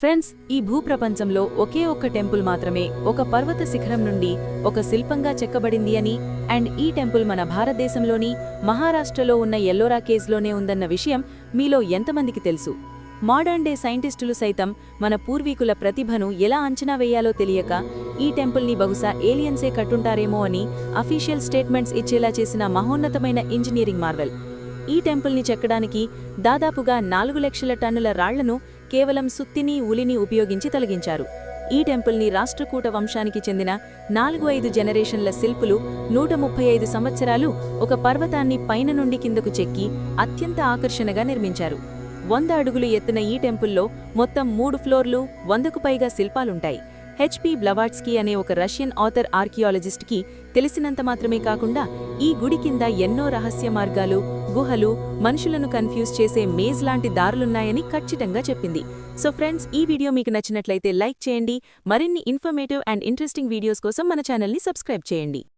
Friends, ఈ భూప్రపంచంలో ఒకే ఒక్క temple మాత్రమే ఒక పర్వత శిఖరం నుండి ఒక శిల్పంగా చెక్కబడింది అని, అండ్ ఈ టెంపుల్ మన భారతదేశంలోని మహారాష్ట్రలో ఉన్న ఎల్లోరా కేవ్స్లోనే ఉందన్న విషయం మీలో ఎంతమందికి తెలుసు? మోడర్న్ డే సైంటిస్టులు సైతం మన పూర్వీకుల ప్రతిభను ఎలా అంచనా వేయాలో తెలియక ఈ టెంపుల్ని బహుశా ఏలియన్సే కట్టుంటారేమో అని అఫీషియల్ స్టేట్మెంట్స్ ఇచ్చేలా చేసిన మహోన్నతమైన ఇంజనీరింగ్ మార్వెల్. ఈ టెంపుల్ని చెక్కడానికి దాదాపుగా 4 లక్షల టన్నుల రాళ్లను కేవలం సుత్తిని ఉలిని ఉపయోగించి తొలగించారు. ఈ టెంపుల్ని రాష్ట్రకూట వంశానికి చెందిన 4-5 జనరేషన్ల శిల్పులు 135 సంవత్సరాలు ఒక పర్వతాన్ని పైన నుండి కిందకు చెక్కి అత్యంత ఆకర్షణగా నిర్మించారు. 100 అడుగులు ఎత్తున ఈ టెంపుల్లో మొత్తం 3 ఫ్లోర్లు, 100కు పైగా శిల్పాలుంటాయి. హెచ్పి బ్లవాట్స్కీ అనే ఒక రష్యన్ ఆథర్ ఆర్కియాలజిస్ట్కి తెలిసినంత మాత్రమే కాకుండా ఈ గుడి కింద ఎన్నో రహస్య మార్గాలు, గుహలు, మనుషులను కన్ఫ్యూజ్ చేసే మేజ్ లాంటి దారులున్నాయని ఖచ్చితంగా చెప్పింది. సో ఫ్రెండ్స్, ఈ వీడియో మీకు నచ్చినట్లయితే లైక్ చేయండి. మరిన్ని ఇన్ఫర్మేటివ్ అండ్ ఇంట్రెస్టింగ్ వీడియోస్ కోసం మన ఛానల్ని సబ్స్క్రైబ్ చేయండి.